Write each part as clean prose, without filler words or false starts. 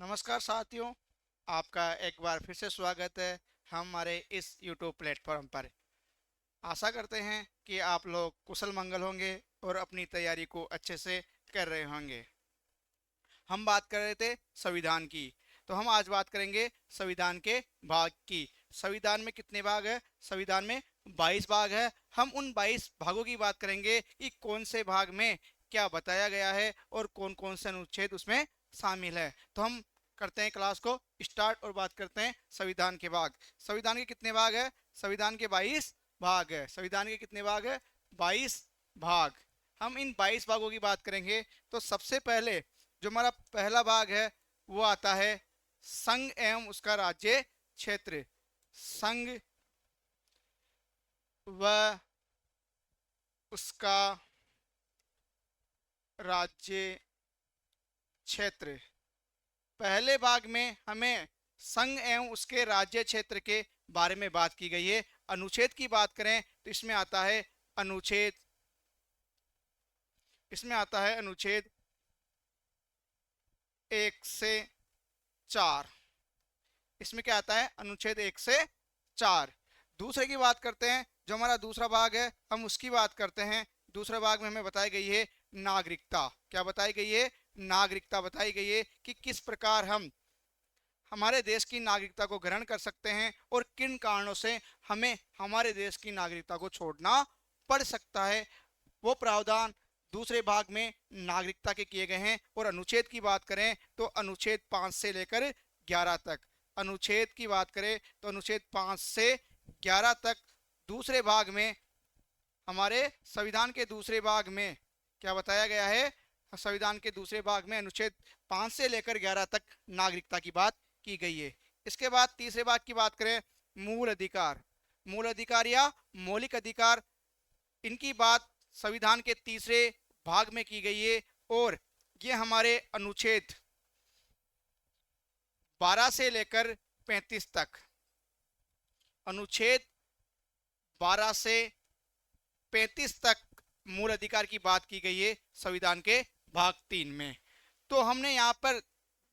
नमस्कार साथियों, आपका एक बार फिर से स्वागत है हमारे इस YouTube प्लेटफॉर्म पर। आशा करते हैं कि आप लोग कुशल मंगल होंगे और अपनी तैयारी को अच्छे से कर रहे होंगे। हम बात कर रहे थे संविधान की, तो हम आज बात करेंगे संविधान के भाग की। संविधान में कितने भाग है? संविधान में 22 भाग है। हम उन 22 भागों की बात करेंगे कि कौन से भाग में क्या बताया गया है और कौन कौन से अनुच्छेद उसमें शामिल है। तो हम करते हैं क्लास को स्टार्ट और बात करते हैं संविधान के भाग। संविधान के कितने भाग है? संविधान के 22 भाग है। संविधान के कितने भाग है? 22 भाग। हम इन 22 भागों की बात करेंगे। तो सबसे पहले जो हमारा पहला भाग है वो आता है संघ एवं उसका राज्य क्षेत्र। संघ व उसका राज्य क्षेत्र। पहले भाग में हमें संघ एवं उसके राज्य क्षेत्र के बारे में बात की गई है। अनुच्छेद की बात करें तो इसमें आता है अनुच्छेद 1 से 4। इसमें क्या आता है? अनुच्छेद 1 से 4। दूसरे की बात करते हैं, जो हमारा दूसरा भाग है हम उसकी बात करते हैं। दूसरे भाग में हमें बताई गई है नागरिकता। क्या बताई गई है? नागरिकता बताई गई है कि किस प्रकार हम हमारे देश की नागरिकता को ग्रहण कर सकते हैं और किन कारणों से हमें हमारे देश की नागरिकता को छोड़ना पड़ सकता है। वो प्रावधान दूसरे भाग में नागरिकता के किए गए हैं। और अनुच्छेद की बात करें तो अनुच्छेद 5 से लेकर 11 तक। अनुच्छेद की बात करें तो अनुच्छेद 5 से 11 तक दूसरे भाग में, हमारे संविधान के दूसरे भाग में क्या बताया गया है? संविधान के दूसरे भाग में अनुच्छेद 5 से लेकर 11 तक नागरिकता की बात की गई है। इसके बाद तीसरे भाग की बात करें, मूल अधिकार। मूल अधिकार या मौलिक अधिकार, इनकी बात संविधान के तीसरे भाग में की गई है। और ये हमारे अनुच्छेद 12 से लेकर 35 तक। अनुच्छेद 12 से 35 तक मूल अधिकार की बात की गई है संविधान के भाग 3 में। तो हमने यहाँ पर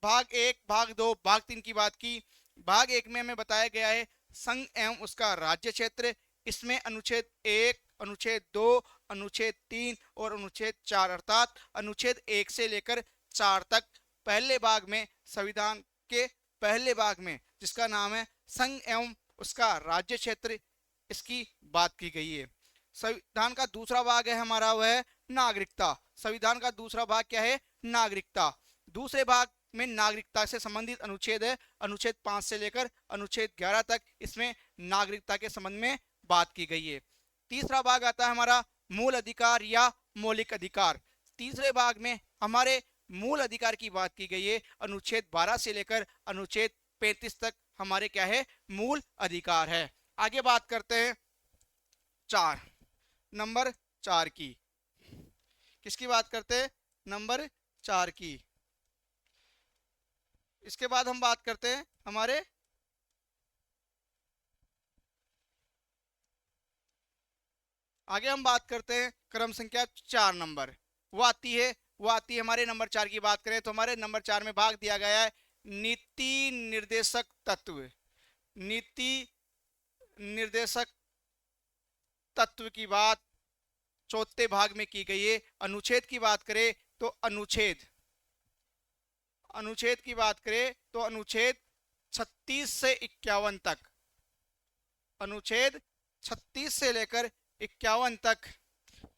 भाग 1, भाग 2, भाग 3 की बात की। भाग 1 में हमें बताया गया है संघ एवं उसका राज्य क्षेत्र। इसमें अनुच्छेद 1, अनुच्छेद 2, अनुच्छेद 3 और अनुच्छेद 4, अर्थात अनुच्छेद 1 से लेकर 4 तक पहले भाग में, संविधान के पहले भाग में, जिसका नाम है संघ एवं उसका राज्य क्षेत्र, इसकी बात की गई है। संविधान का दूसरा भाग है हमारा, वह है नागरिकता। संविधान का दूसरा भाग क्या है? नागरिकता। दूसरे भाग में नागरिकता से संबंधित अनुच्छेद है अनुच्छेद 5 से लेकर अनुच्छेद 11 तक। इसमें नागरिकता के संबंध में बात की गई है। तीसरा भाग आता है हमारा मूल अधिकार या मौलिक अधिकार। तीसरे भाग में हमारे मूल अधिकार की बात की गई है। अनुच्छेद 12 से लेकर अनुच्छेद 35 तक हमारे क्या है? मूल अधिकार है। आगे बात करते हैं 4, नंबर 4 की। किसकी बात करते हैं? नंबर 4 की। इसके बाद हम बात करते हैं हमारे आगे हम बात करते हैं क्रम संख्या 4 नंबर। वो आती है हमारे नंबर 4 की बात करें तो हमारे नंबर 4 में भाग दिया गया है नीति निर्देशक तत्व। नीति निर्देशक तत्व की बात चौथे भाग में की गई है। अनुच्छेद की बात करें तो अनुच्छेद की बात करें तो अनुच्छेद 36 से 51 तक। अनुच्छेद 36 से लेकर 51 तक।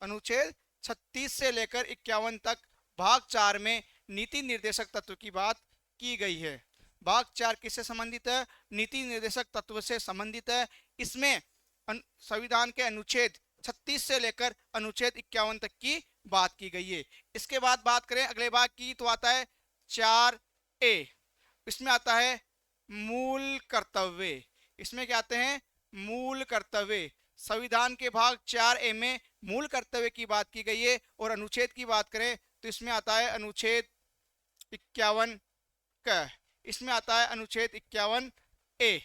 अनुच्छेद 36 से लेकर 51 तक भाग 4 में नीति निर्देशक तत्व की बात की गई है। भाग 4 किससे संबंधित है? नीति निर्देशक तत्व से संबंधित है। इसमें संविधान के अनुच्छेद 36 से लेकर अनुच्छेद 51 तक की बात की गई है। इसके बाद बात करें अगले भाग की तो आता है 4A। इसमें आता है मूल कर्तव्य। इसमें क्या आते हैं? मूल कर्तव्य। संविधान के भाग 4A में मूल कर्तव्य की बात की गई है। और अनुच्छेद की बात करें तो इसमें आता है अनुच्छेद 51 क। इसमें आता है अनुच्छेद 51A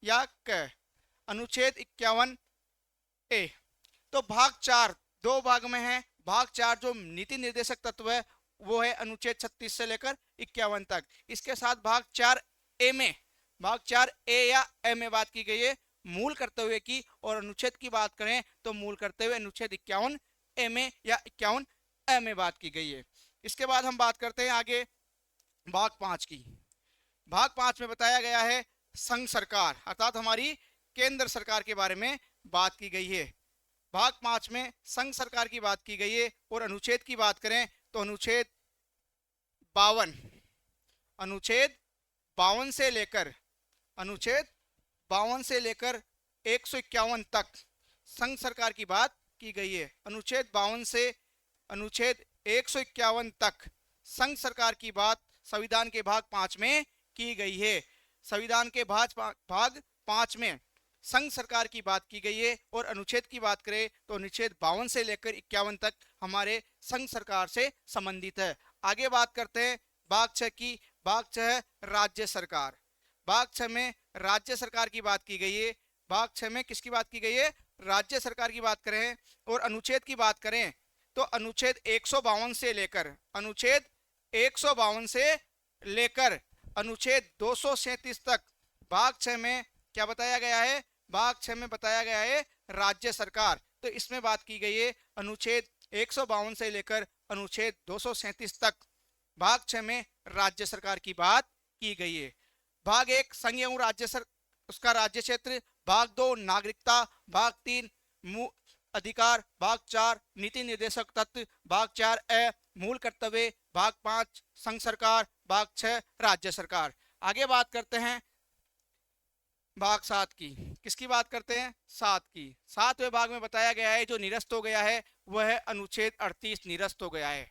या क। अनुच्छेद 51A। तो भाग 4 दो भाग में है। भाग 4 जो नीति निर्देशक तत्व है वो है अनुच्छेद 36 से लेकर 51 तक। इसके साथ भाग 4A में, भाग 4A या ए में बात की गई है मूल कर्तव्य की, और अनुच्छेद की बात करें तो मूल कर्तव्य अनुच्छेद 51A में या 51A में बात की गई है। इसके बाद हम बात करते हैं आगे भाग 5 की। भाग 5 में बताया गया है संघ सरकार अर्थात हमारी केंद्र सरकार के बारे में बात की गई है। भाग 5 में संघ सरकार की बात की गई है, और अनुच्छेद की बात करें तो अनुच्छेद 52, अनुच्छेद 52 से लेकर, अनुच्छेद 52 से लेकर 151 तक संघ सरकार की बात की गई है। अनुच्छेद 52 से अनुच्छेद 151 तक संघ सरकार की बात संविधान के भाग 5 में की गई है। संविधान के भाग 5 में संघ सरकार की बात की गई है, और अनुच्छेद की बात करें तो अनुच्छेद 52 से लेकर 51 तक हमारे संघ सरकार से संबंधित है। आगे बात करते हैं भाग 6 की। भाग 6 है राज्य सरकार। भाग 6 में राज्य सरकार की बात की गई है। भाग 6 में किसकी बात की गई है? राज्य सरकार की बात करें। और अनुच्छेद की बात करें तो अनुच्छेद 152 से लेकर, अनुच्छेद 152 से लेकर अनुच्छेद 237 तक भाग 6 में क्या बताया गया है? भाग 6 में बताया गया है राज्य सरकार। तो इसमें बात की गई है अनुच्छेद 152 से लेकर अनुच्छेद 237 तक भाग 6 में राज्य सरकार की बात की गई है। भाग 1 संघ एवं राज्य उसका राज्य क्षेत्र, भाग 2 नागरिकता, भाग 3 अधिकार, भाग 4 नीति निर्देशक तत्व, भाग 4 मूल कर्तव्य, भाग 5 संघ सरकार, भाग 6 राज्य सरकार। आगे बात करते हैं भाग 7 की। किसकी बात करते हैं? 7 की। 7वें भाग में बताया गया है जो निरस्त हो गया है वह है अनुच्छेद 38 निरस्त हो गया है।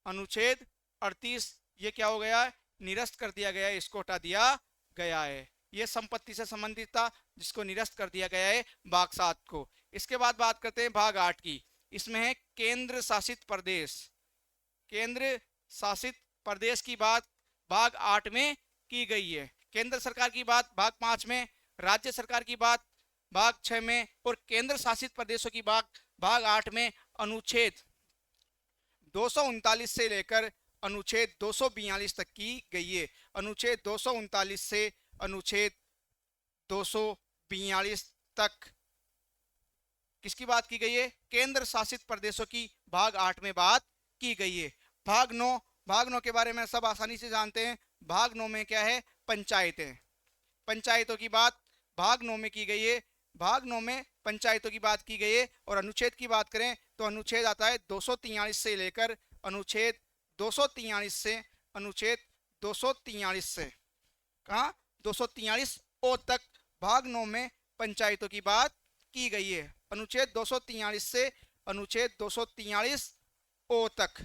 अनुच्छेद 38 ये क्या हो गया है? निरस्त कर दिया गया है, इसको हटा दिया गया है। ये संपत्ति से संबंधित था जिसको निरस्त कर दिया गया है भाग 7 को। इसके बाद बात करते हैं भाग 8 की। इसमें है केंद्र शासित प्रदेश। केंद्र शासित प्रदेश की बात भाग 8 में की गई है। केंद्र सरकार की बात भाग 5 में, राज्य सरकार की बात भाग 6 में, और केंद्र शासित प्रदेशों की बात भाग 8 में अनुच्छेद 239 से लेकर अनुच्छेद 242 तक की गई है। अनुच्छेद 239 से अनुच्छेद 242 तक किसकी बात की गई है? केंद्र शासित प्रदेशों की भाग 8 में बात की गई है। भाग 9, भाग 9 के बारे में सब आसानी से जानते हैं। भाग 9 में क्या है? पंचायतें। पंचायतों की बात भाग 9 में की गई है। भाग 9 में पंचायतों की बात की गई है। और अनुच्छेद की बात करें तो अनुच्छेद आता है 243 से लेकर अनुच्छेद 243 से अनुच्छेद 243 से कहाँ 243 ओ तक भाग 9 में पंचायतों की बात की गई है। अनुच्छेद 243 से अनुच्छेद 243 ओ तक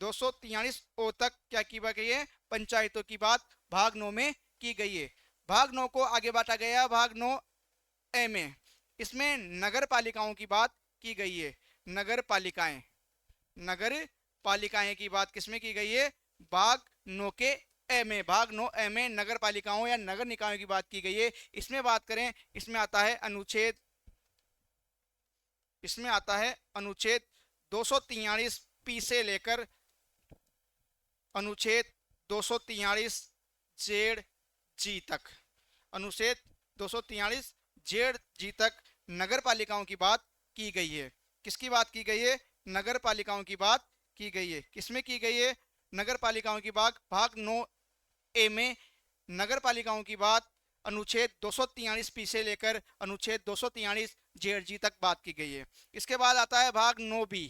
243 ओ तक क्या की गई है? पंचायतों की बात भाग 9 में की गई है। भाग 9 को आगे बांटा गया भाग 9 में। इसमें नगर पालिकाओं की बात की गई है। नगर पालिकाएं, नगर पालिकाएं की बात किसमें की गई है? भाग 9 के ए में। भाग 9 में नगर पालिकाओं या नगर निकायों की बात की गई है। इसमें बात करें, इसमें आता है अनुच्छेद, इसमें आता है अनुच्छेद 243 पी से लेकर अनुच्छेद 243 जेड जी तक, अनुच्छेद 243 जेड जी तक नगर पालिकाओं की बात की गई है। किसकी बात की गई है? नगर पालिकाओं की बात की गई है। किसमें की गई है? नगर पालिकाओं की बात भाग 9 में नगर पालिकाओं की बात अनुच्छेद 243 पी से लेकर अनुच्छेद 243 जेड जी तक बात की गई है। इसके बाद आता है भाग 9 बी।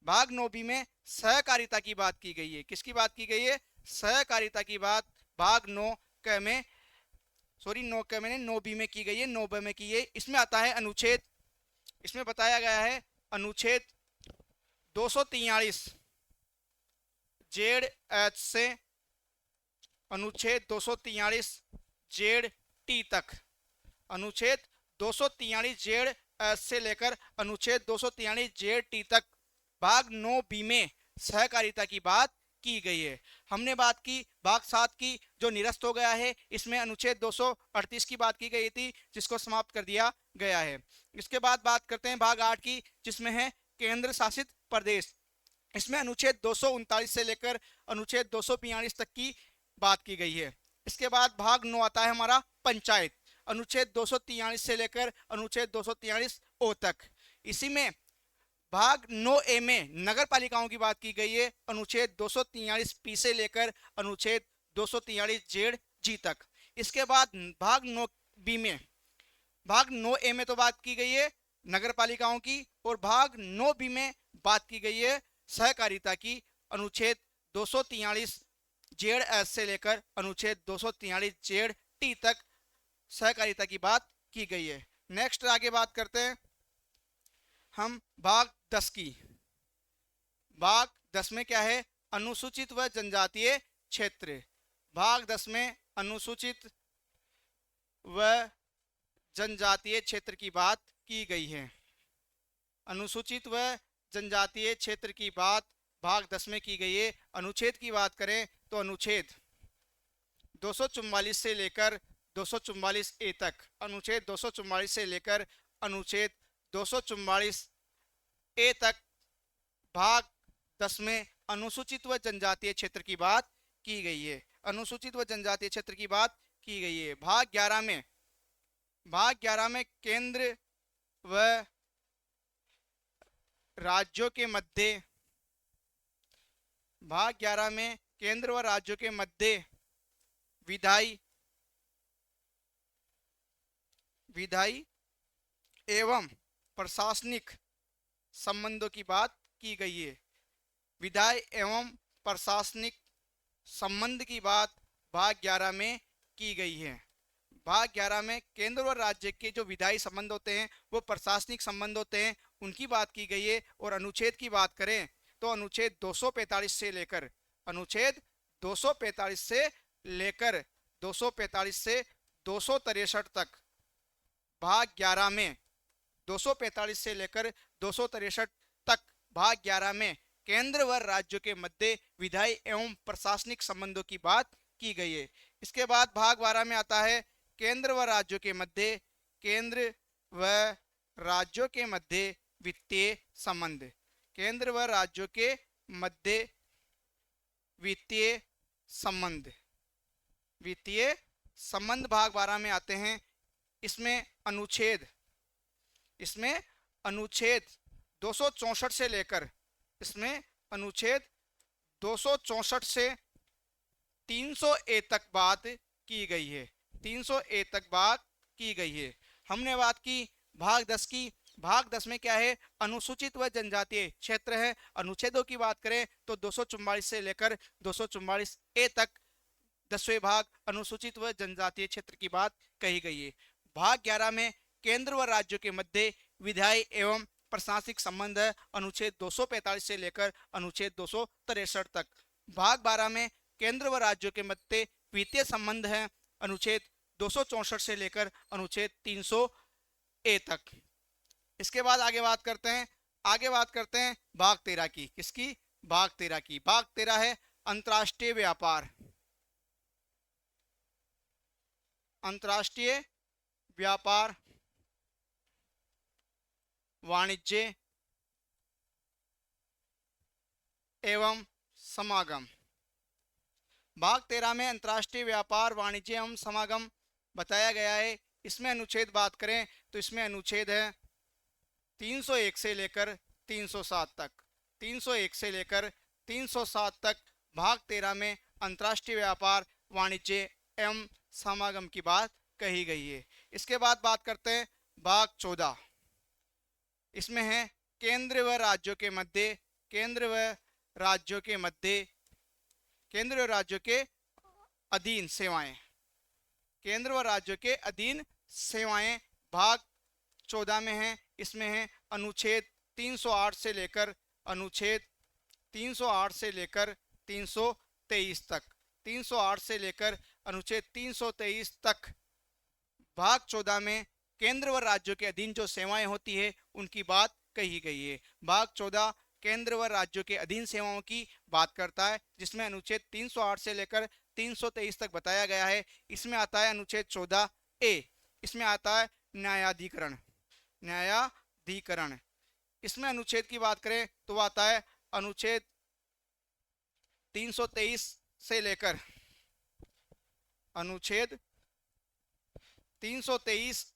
भाग 9 बी में सहकारिता की बात की गई है। किसकी बात की गई है? सहकारिता की बात भाग 9 क में, सॉरी 9 क में 9 बी में की गई है, 9 ब में की है। इसमें आता है अनुच्छेद, इसमें बताया गया है अनुच्छेद 243 जेड एच से अनुच्छेद 243 जेड टी तक, अनुच्छेद 243 जेड एच से लेकर अनुच्छेद 243 जेड टी तक भाग 9 बी में सहकारिता की बात की गई है। हमने बात की भाग 7 की जो निरस्त हो गया है। इसमें अनुच्छेद 238 की बात की गई थी जिसको समाप्त कर दिया गया है। इसके बाद बात करते हैं भाग 8 की जिसमें है केंद्र शासित प्रदेश। इसमें अनुच्छेद 239 से लेकर अनुच्छेद 242 तक की बात की गई है। इसके बाद भाग 9 आता है हमारा पंचायत, अनुच्छेद 243 से लेकर अनुच्छेद 243 ओ तक। इसी में भाग 9 ए में नगर पालिकाओं की बात की गई है, अनुच्छेद 243 पी से लेकर अनुच्छेद 243 जेड जी तक। इसके बाद भाग 9 बी में, भाग 9 ए में तो बात की गई है नगर पालिकाओं की, और भाग 9 बी में बात की गई है सहकारिता की, अनुच्छेद 243 जेड एस से लेकर अनुच्छेद 243 जेड टी तक सहकारिता की बात की गई है। नेक्स्ट आगे बात करते हैं हम भाग 10 की। भाग 10 में क्या है, अनुसूचित व जनजातीय क्षेत्र। भाग 10 में अनुसूचित व जनजातीय क्षेत्र की बात की गई है। अनुसूचित व जनजातीय क्षेत्र की बात भाग 10 में की गई है। अनुच्छेद की बात करें तो अनुच्छेद 244 से लेकर 244 ए तक, अनुच्छेद 244 से लेकर अनुच्छेद 244 ए तक भाग 10 में अनुसूचित व जनजातीय क्षेत्र की बात की गई है। अनुसूचित व जनजातीय क्षेत्र की बात की गई है। भाग 11 में, भाग 11 में केंद्र व राज्यों के मध्य, भाग 11 में केंद्र व राज्यों के मध्य विधायी एवं प्रशासनिक संबंधों की बात की गई है। विधायी एवं प्रशासनिक संबंध की बात भाग 11 में की गई है। भाग 11 में केंद्र और राज्य के जो विधायी संबंध होते हैं वो प्रशासनिक संबंध होते हैं, उनकी बात की गई है। और अनुच्छेद की बात करें तो अनुच्छेद 245 से लेकर, अनुच्छेद 245 से लेकर 245 से 263 तक भाग 11 में, 245 से लेकर 263 तक भाग 11 में केंद्र व राज्यों के मध्य विधायी एवं प्रशासनिक संबंधों की बात की गई है। इसके बाद भाग 12 में आता है केंद्र व राज्यों के मध्य, केंद्र व राज्यों के मध्य वित्तीय संबंध, केंद्र व राज्यों के मध्य वित्तीय संबंध, वित्तीय संबंध भाग 12 में आते हैं। इसमें अनुच्छेद, इसमें अनुच्छेद 264 से लेकर, इसमें अनुच्छेद 264 से 300 ए तक बात की गई है, 300 ए तक बात की गई है। हमने बात की भाग 10 की। भाग 10 में क्या है, अनुसूचित व जनजातीय क्षेत्र है। अनुच्छेदों की बात करें तो 244 से लेकर 244 ए तक 10वें भाग अनुसूचित व जनजातीय क्षेत्र की बात कही गई है। भाग 11 में केंद्र व राज्यों के मध्य विधायी एवं प्रशासनिक संबंध है, अनुच्छेद 245 से लेकर अनुच्छेद 263 तक। भाग 12 में केंद्र व राज्यों के मध्य वित्तीय संबंध है, अनुच्छेद 264 से लेकर अनुच्छेद 300 ए तक। इसके बाद आगे बात करते हैं, आगे बात करते हैं भाग 13 की। किसकी? भाग 13 की। भाग 13 है अंतर्राष्ट्रीय व्यापार, अंतर्राष्ट्रीय व्यापार वाणिज्य एवं समागम। भाग 13 में अंतर्राष्ट्रीय व्यापार वाणिज्य एवं समागम बताया गया है। इसमें अनुच्छेद बात करें तो इसमें अनुच्छेद है 301 से लेकर 307 तक, 301 से लेकर 307 तक भाग 13 में अंतर्राष्ट्रीय व्यापार वाणिज्य एवं समागम की बात कही गई है। इसके बाद बात करते हैं भाग 14। इसमें है केंद्र व राज्यों के मध्य, केंद्र व राज्यों के मध्य, केंद्र व राज्यों के अधीन सेवाएं, केंद्र व राज्यों के अधीन सेवाएं भाग 14 में है। इसमें है अनुच्छेद 308 से लेकर अनुच्छेद 308 से लेकर 323 तक, 308 से लेकर अनुच्छेद 323 तक भाग 14 में केंद्र व राज्यों के अधीन जो सेवाएं होती है उनकी बात कही गई है। भाग 14 केंद्र व राज्यों के अधीन सेवाओं की बात करता है, जिसमें अनुच्छेद 308 से लेकर 323 तक बताया गया है। इसमें आता है अनुच्छेद 14 ए, इसमें आता है न्यायाधिकरण, न्यायाधिकरण। इसमें अनुच्छेद की बात करें तो आता है अनुच्छेद 323 से लेकर अनुच्छेद 323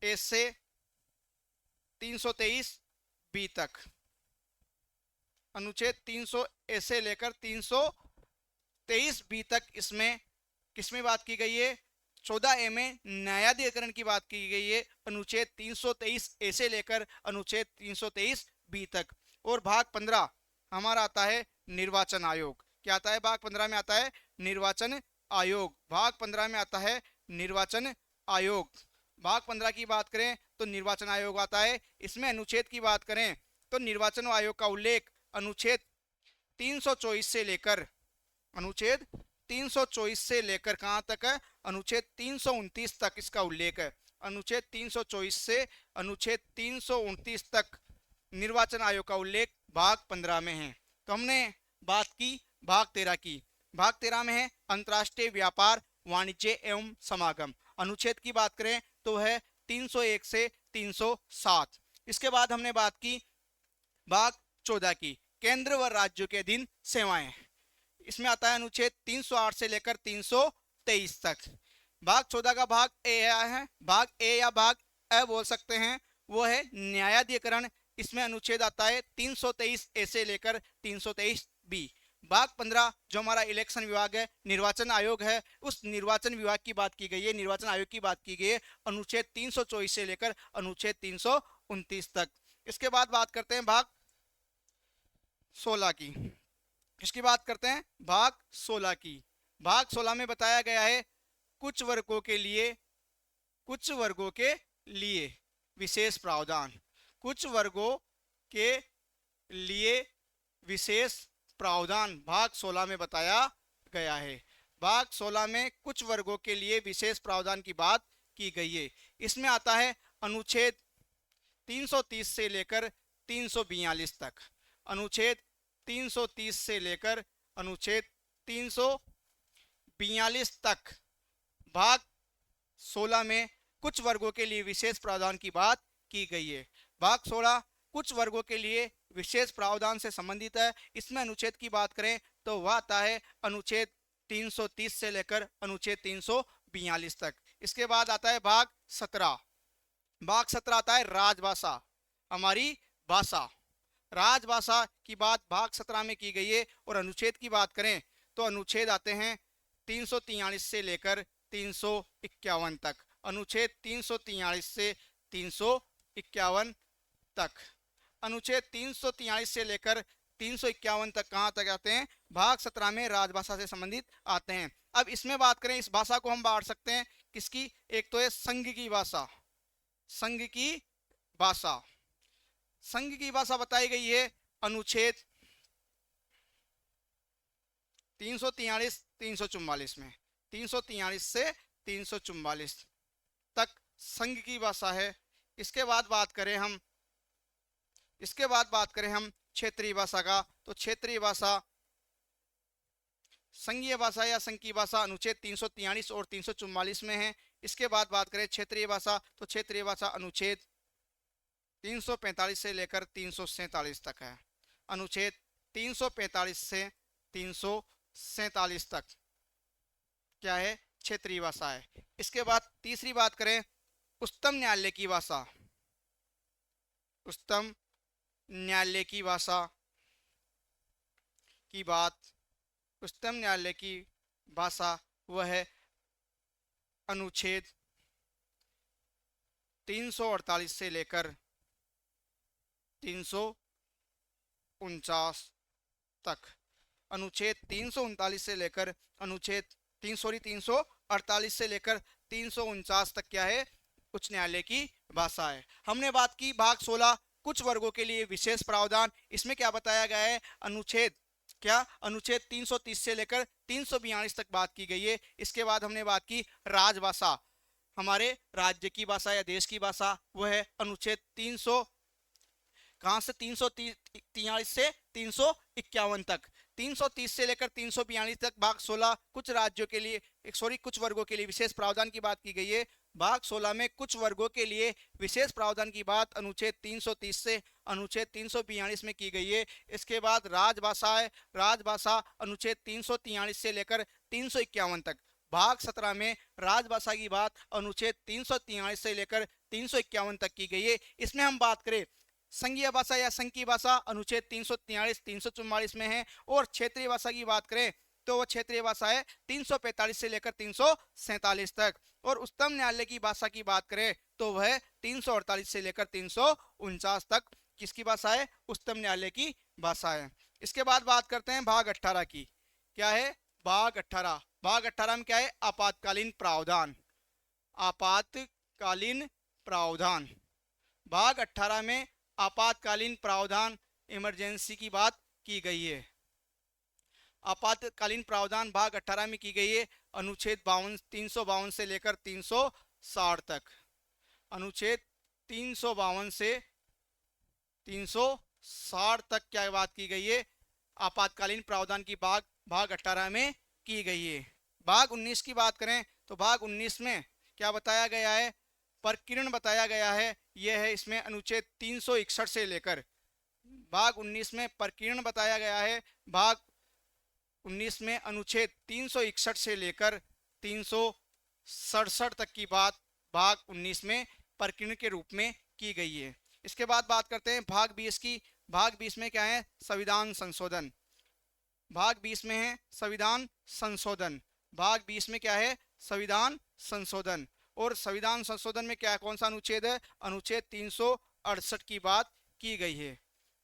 ए से 323 बी तक, अनुच्छेद 300 ए से लेकर 323 बी तक इसमें किसमें बात की गई है? 14 ए में न्यायाधिकरण की बात की गई है, अनुच्छेद 323 ए से लेकर अनुच्छेद 323 बी तक। और भाग 15 हमारा आता है निर्वाचन आयोग। क्या आता है? भाग 15 में आता है निर्वाचन आयोग। भाग 15 में आता है निर्वाचन आयोग। भाग 15 की बात करें तो निर्वाचन आयोग आता है। इसमें अनुच्छेद की बात करें तो निर्वाचन आयोग का उल्लेख अनुच्छेद 324 से लेकर अनुच्छेद 324 से लेकर कहां तक है? अनुच्छेद 329 तक इसका उल्लेख है। अनुच्छेद 324 से अनुच्छेद 329 तक निर्वाचन आयोग का उल्लेख भाग 15 में है। तो हमने बात की भाग 13 की। भाग 13 में है अंतर्राष्ट्रीय व्यापार, वाणिज्य एवं समागम। अनुच्छेद की बात करें तो है 301 से 307। इसके बाद हमने बात की भाग 14 की, केंद्र व राज्यों के अधीन सेवाएं। इसमें आता है अनुच्छेद 308 से लेकर 323 तक। भाग 14 का भाग ए है, भाग ए या भाग ए बोल सकते हैं, वो है न्यायाधिकरण। इसमें अनुच्छेद आता है 323 ए से लेकर 323 बी। भाग 15 जो हमारा इलेक्शन विभाग है, निर्वाचन आयोग है, उस निर्वाचन विभाग की बात की गई है, निर्वाचन आयोग की बात की गई है, अनुच्छेद 324 से लेकर अनुच्छेद 329 तक। इसके बाद बात करते हैं भाग 16 की। इसकी बात करते हैं भाग 16 की। भाग 16 में बताया गया है कुछ वर्गों के लिए विशेष प्रावधान। कुछ वर्गों के लिए विशेष प्रावधान भाग 16 में बताया गया है। भाग 16 में कुछ वर्गों के लिए विशेष प्रावधान की बात की गई है। इसमें आता है अनुच्छेद 330 से लेकर 342 तक। अनुच्छेद 330 से लेकर अनुच्छेद 342 तक भाग 16 में कुछ वर्गों के लिए विशेष प्रावधान की बात की गई है। भाग 16 कुछ वर्गों के लिए विशेष प्रावधान से संबंधित है। इसमें अनुच्छेद की बात करें तो वह आता है अनुच्छेद 330 से लेकर अनुच्छेद 342 तक। इसके बाद आता है भाग 17। भाग 17 आता है राजभाषा, हमारी भाषा। राजभाषा की बात भाग 17 में की गई है। और अनुच्छेद की बात करें तो अनुच्छेद आते हैं 343 से लेकर 351 तक। अनुच्छेद 343 से 351 तक। अनुच्छेद 343 से लेकर 351 तक कहां तक आते हैं? भाग 17 में राजभाषा से संबंधित आते हैं। अब इसमें बात करें, इस भाषा को हम बांट सकते हैं किसकी? एक तो है संघ की भाषा। संघ की भाषा, संघ की भाषा बताई गई है अनुच्छेद 343 344 में। 343 से 344 तक संघ की भाषा है। इसके बाद बात करें हम क्षेत्रीय भाषा का, तो क्षेत्रीय भाषा संघीय भाषा या संघ की भाषा अनुच्छेद 343 और 344 में है। इसके बाद बात करें क्षेत्रीय भाषा, तो क्षेत्रीय भाषा अनुच्छेद 345 से लेकर 347 तक है। अनुच्छेद 345 से 347 तक क्या है? क्षेत्रीय भाषा है। इसके बाद तीसरी बात करें उच्चतम न्यायालय की भाषा। उच्चतम न्यायालय की भाषा की बात, उच्चतम न्यायालय की भाषा वह है अनुच्छेद 348 से लेकर 349 तक। अनुच्छेद 339 से लेकर अनुच्छेद 348 से लेकर 349 तक क्या है? उच्च न्यायालय की भाषा है। हमने बात की भाग 16 कुछ वर्गों के लिए विशेष प्रावधान। इसमें क्या बताया गया है? अनुच्छेद 330 से लेकर 342 तक बात की गई है। इसके बाद हमने बात की राजभाषा, हमारे राज्य की भाषा या देश की भाषा, वह है अनुच्छेद 343 से 351 तक। 330 से लेकर 342 तक भाग 16 कुछ राज्यों के लिए कुछ वर्गों के लिए विशेष प्रावधान की बात की गई है। भाग 16 में कुछ वर्गों के लिए विशेष प्रावधान की बात अनुच्छेद 330 से अनुच्छेद 342 में की गई है। इसके बाद राजभाषा है, राजभाषा अनुच्छेद 343 से लेकर 351 तक। भाग 17 में राजभाषा की बात अनुच्छेद 343 से लेकर 351 तक की गई है। इसमें हम बात करें संघीय भाषा या संघ की भाषा अनुच्छेद 343 344 में है, और क्षेत्रीय भाषा की बात करें तो वो क्षेत्रीय भाषा है 345 से लेकर 347 तक। और उच्चतम न्यायालय की भाषा की बात करें तो वह 348 से लेकर 349 तक किसकी भाषा है, उच्चतम न्यायालय की भाषा है। इसके बाद बात करते हैं भाग 18 की। क्या है भाग 18? भाग 18 में क्या है, आपातकालीन प्रावधान। आपातकालीन प्रावधान भाग 18 में आपातकालीन प्रावधान इमरजेंसी की बात की गई है। आपातकालीन प्रावधान भाग 18 में की गई है अनुच्छेद 352 से लेकर 360 तक। अनुच्छेद 352 से 360 तक क्या बात की गई है, आपातकालीन प्रावधान की भाग 18 में की गई है। भाग 19 की बात करें तो भाग 19 में क्या बताया गया है, प्रकीर्ण बताया गया है। यह है इसमें अनुच्छेद 361 से लेकर भाग 19 में प्रकीर्ण बताया गया है। भाग 19 में अनुच्छेद 361 से लेकर 367 तक की बात भाग 19 में प्रकीर्ण के रूप में की गई है। इसके बाद बात करते हैं भाग 20 की। भाग 20 में क्या है, संविधान संशोधन। भाग 20 में है संविधान संशोधन। भाग 20 में क्या है, संविधान संशोधन। और संविधान संशोधन में क्या, कौन सा अनुच्छेद है, अनुच्छेद 368 की बात की गई है।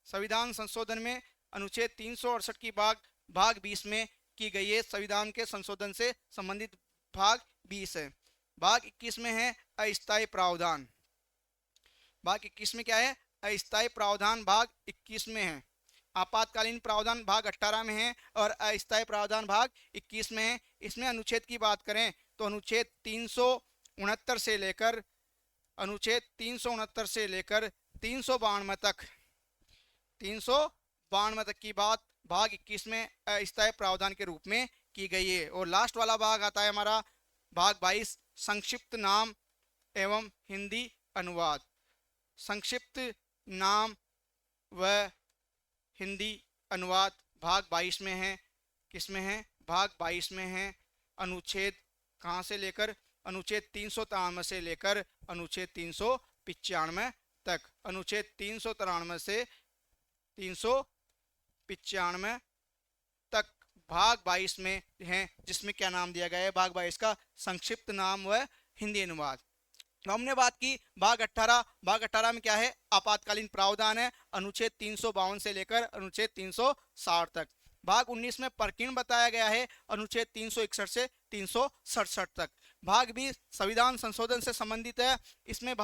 संविधान संशोधन में अनुच्छेद 368 की भाग 20 में की गई है। संविधान के संशोधन से संबंधित भाग 20 है। भाग 21 में है अस्थायी प्रावधान। भाग 21 में क्या है, अस्थायी प्रावधान भाग 21 में है। आपातकालीन प्रावधान भाग 18 में है और अस्थायी प्रावधान भाग 21 में है। इसमें अनुच्छेद की बात करें तो अनुच्छेद 369 से लेकर 392 तक 392 तक की बात भाग 21 में अस्थायी प्रावधान के रूप में की गई है। और लास्ट वाला भाग आता है हमारा भाग 22, संक्षिप्त नाम एवं हिंदी अनुवाद। संक्षिप्त नाम व हिंदी अनुवाद भाग 22 में है। किस में है, भाग 22 में है। अनुच्छेद कहाँ से लेकर, अनुच्छेद 393 से लेकर अनुच्छेद 395 तक। अनुच्छेद 393 से 395 तक भाग 22 में है, जिसमें क्या नाम दिया गया है, भाग 22 का संक्षिप्त नाम व हिंदी अनुवाद। तो हमने बात की भाग 18। भाग 18 में क्या है, आपातकालीन प्रावधान है, अनुच्छेद 352 से लेकर अनुच्छेद 360 तक। भाग 19 में प्रकीर्ण बताया गया है, अनुच्छेद 361 से 367 तक। भाग 20 संविधान संशोधन से संबंधित है। इसमें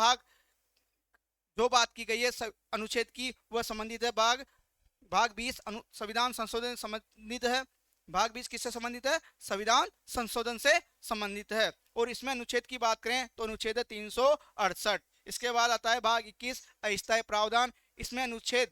जो बात की गई है अनुच्छेद की वह संबंधित है। भाग 20 संविधान संशोधन से संबंधित है। भाग 20 किससे संबंधित है, संविधान संशोधन से संबंधित है। और इसमें अनुच्छेद की बात करें तो अनुच्छेद है 368। इसके बाद आता है भाग 21 अस्थायी प्रावधान। इसमें अनुच्छेद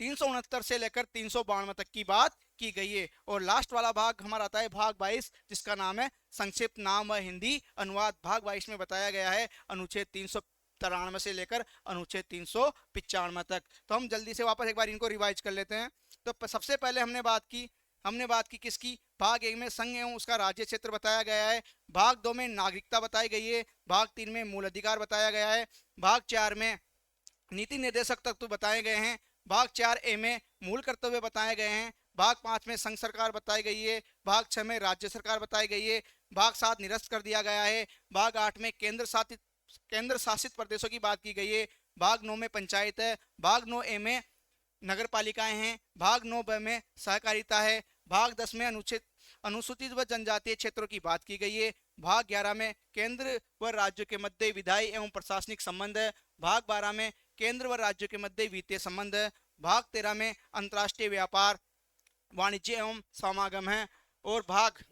369 से लेकर 392 तक की बात की गई है। और लास्ट वाला भाग हमारा आता है भाग 22, जिसका नाम है संक्षिप्त नाम व हिंदी अनुवाद। भाग 22 में बताया गया है अनुच्छेद 393 से लेकर अनुच्छेद 395 तक। तो हम जल्दी से वापस एक बार इनको रिवाइज कर लेते हैं। तो सबसे पहले हमने बात की किसकी, भाग 1 में संघ एवं उसका राज्य क्षेत्र बताया गया है। भाग 2 में नागरिकता बताई गई है। भाग 3 में मूल अधिकार बताया गया है। भाग 4 में नीति निर्देशक तत्व बताए गए हैं। भाग 4A में मूल कर्तव्य बताए गए हैं। भाग 5 में संघ सरकार बताई गई है। भाग 6 में राज्य सरकार बताई गई है। भाग 7 निरस्त कर दिया गया है। भाग 8 में केंद्र शासित प्रदेशों की बात की गई है। भाग 9 में पंचायत है। भाग 9A में नगर पालिकाएं हैं। भाग 9B में सहकारिता है। भाग 10 में अनुसूचित व जनजातीय क्षेत्रों की बात की गई है। भाग 11 में केंद्र व राज्यों के मध्य विधायी एवं प्रशासनिक संबंध है। भाग 12 में केंद्र व राज्यों के मध्य वित्तीय संबंध है। भाग 13 में अंतर्राष्ट्रीय व्यापार, वाणिज्य एवं समागम है। और भाग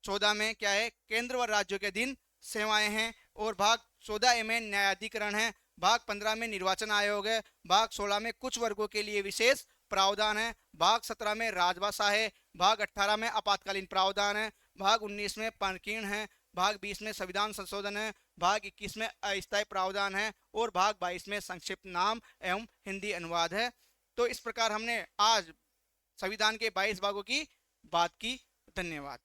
14 में क्या है, केंद्र व राज्यों के अधीन सेवाएं हैं। और भाग 14A में न्यायाधिकरण है। भाग 15 में निर्वाचन आयोग है। भाग 16 में कुछ वर्गों के लिए विशेष प्रावधान है। भाग 17 में राजभाषा है। भाग 18 में आपातकालीन प्रावधान है। भाग 19 में प्रकीर्ण है। भाग 20 में संविधान संशोधन है, भाग 21 में अस्थायी प्रावधान है और भाग 22 में संक्षिप्त नाम एवं हिंदी अनुवाद है। तो इस प्रकार हमने आज संविधान के 22 भागों की बात की। धन्यवाद।